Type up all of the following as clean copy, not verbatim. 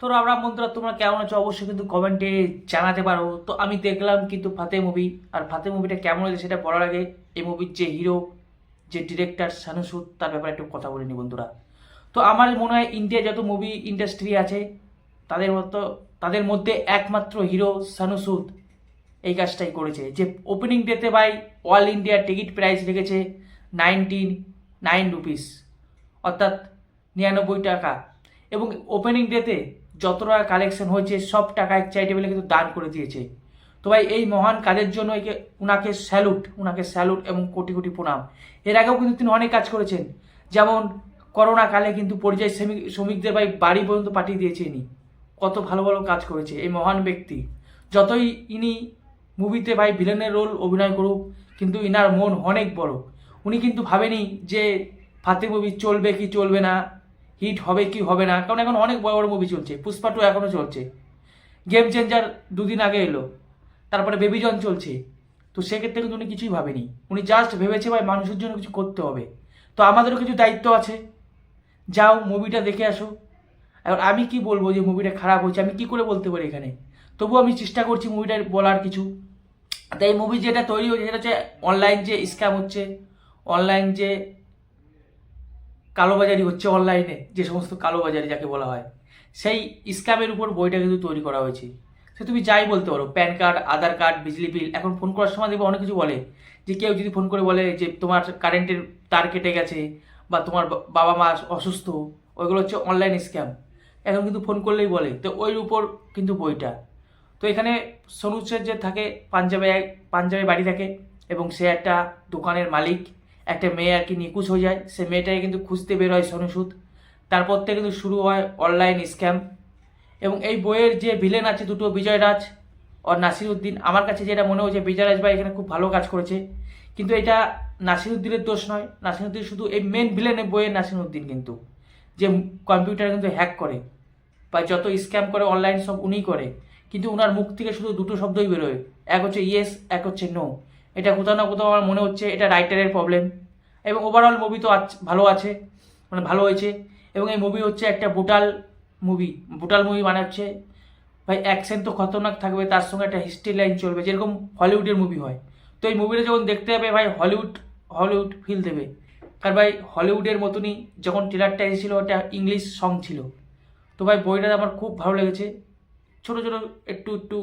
তো আমরা বন্ধুরা, তোমরা কেমন আছো অবশ্যই কিন্তু কমেন্টে জানাতে পারো। তো আমি দেখলাম কিন্তু ফাতে মুভি, আর ফাতে মুভিটা কেমন হয়েছে সেটা বলার আগে এই মুভির যে হিরো, যে ডিরেক্টর শানু সুদ, তার ব্যাপারে একটু কথা বলিনি বন্ধুরা। তো আমার মনে হয় ইন্ডিয়া যত মুভি ইন্ডাস্ট্রি আছে তাদের মধ্যে একমাত্র হিরো শানু সুদ এই কাজটাই করেছে। যে ওপেনিং ডেতে ভাই অল ইন্ডিয়া টিকিট প্রাইস রেখেছে 99 রুপিস, অর্থাৎ 99 টাকা। এবং ওপেনিং ডেতে যত টাকা কালেকশন হয়েছে সব টাকা এক চ্যারিটেবলে কিন্তু দান করে দিয়েছে। তো ভাই এই মহান কাজের জন্য উনাকে স্যালুট এবং কোটি কোটি প্রণাম। এর আগেও কিন্তু তিনি অনেক কাজ করেছেন, যেমন করোনা কালে কিন্তু পরিযায়ী শ্রমিকদের ভাই বাড়ি পর্যন্ত পাঠিয়ে দিয়েছে ইনি। কত ভালো ভালো কাজ করেছে এই মহান ব্যক্তি। যতই ইনি মুভিতে ভাই ভিলেনের রোল অভিনয় করুক, কিন্তু ইনার মন অনেক বড়। উনি কিন্তু ভাবেনি যে ফাতে মুভি চলবে কি চলবে না, হিট হবে কি হবে না, কারণ এখন অনেক বড় বড় মুভি চলছে। পুষ্পা 2 এখনও চলছে, গেম চেঞ্জার 2 দিন আগে এলো, তারপরে বেবি জন চলছে। তো সেক্ষেত্রে কিন্তু উনি কিছুই ভাবেনি, উনি জাস্ট ভেবেছে ভাই মানুষের জন্য কিছু করতে হবে। তো আমাদেরও কিছু দায়িত্ব আছে, যাও মুভিটা দেখে আসো। এবার আমি কি বলবো যে মুভিটা খারাপ হয়েছে, আমি কি করে বলতে পারি এখানে? তবুও আমি চেষ্টা করছি মুভিটার বলার কিছু। তাই এই মুভি যেটা তৈরি হয়েছে সেটা হচ্ছে অনলাইন যে স্ক্যাম হচ্ছে, অনলাইন যে কালোবাজারি হচ্ছে, অনলাইনে যে সমস্ত কালোবাজারি যাকে বলা হয়, সেই স্ক্যামের উপর বইটা কিন্তু তৈরি করা হয়েছে। সে তুমি যাই বলতে পারো, প্যান কার্ড, আধার কার্ড, বিজলি বিল। এখন ফোন করার সময় দেখবে অনেক কিছু বলে, যে কেউ যদি ফোন করে বলে যে তোমার কারেন্টের তার কেটে গেছে বা তোমার বাবা মা অসুস্থ, ওইগুলো হচ্ছে অনলাইন স্ক্যাম। এখন কিন্তু ফোন করলেই বলে, তো ওই উপর কিন্তু বইটা। তো এখানে সনু সেট যে থাকে পাঞ্জাবে বাড়ি থাকে, এবং সে একটা দোকানের মালিক। একটা মেয়ে আর কি নিখোঁজ হয়ে যায়, সে মেয়েটাকে কিন্তু খুঁজতে বের হয় সনু সুদ। তারপর থেকে কিন্তু শুরু হয় অনলাইন স্ক্যাম। এবং এই বইয়ের যে ভিলেন আছে দুটো, বিজয় রাজ আর নাসিরুদ্দিন, আমার কাছে যেটা মনে হয়েছে বিজয় রাজ ভাই এখানে খুব ভালো কাজ করেছে। কিন্তু এটা নাসিরুদ্দিনের দোষ নয়, নাসিরুদ্দিন শুধু এই মেন ভিলেনের বইয়ের নাসিরুদ্দিন কিন্তু, যে কম্পিউটার কিন্তু হ্যাক করে বা যত স্ক্যাম করে অনলাইন সব উনিই করে। কিন্তু ওনার মুখ থেকে শুধু দুটো শব্দই বেরোয়, এক হচ্ছে ইয়েস, এক হচ্ছে নো। এটা কোথাও না কোথাও আমার মনে হচ্ছে এটা রাইটারের প্রবলেম। এবং ওভারঅল মুভি তো ভালো আছে, মানে ভালো হয়েছে। এবং এই মুভি হচ্ছে একটা বুটাল মুভি মানে হচ্ছে ভাই অ্যাকশন তো খতরনাক থাকবে, তার সঙ্গে একটা হিস্ট্রি লাইন চলবে, যেরকম হলিউডের মুভি হয়। তো এই মুভিটা যখন দেখতে যাবে ভাই হলিউড হলিউড ফিল দেবে। কারণ ভাই হলিউডের মতনই যখন ট্রেলারটা এসেছিলো ওটা ইংলিশ সং ছিল। তো ভাই বইটা আমার খুব ভালো লেগেছে, ছোটো ছোটো একটু একটু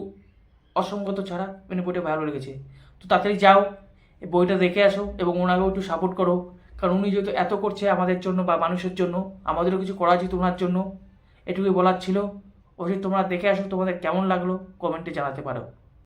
অসঙ্গত ছাড়া মানে বইটা ভালো লেগেছে। তো তাড়াতাড়ি যাও, এই বইটা দেখে আসো এবং ওনাকেও একটু সাপোর্ট করো। কারণ উনি যেহেতু এত করছে আমাদের জন্য বা মানুষের জন্য, আমাদেরও কিছু করা উচিত ওনার জন্য। এটুকুই বলার ছিল। অবশ্যই তোমরা দেখে আসো, তোমাদের কেমন লাগলো কমেন্টে জানাতে পারো।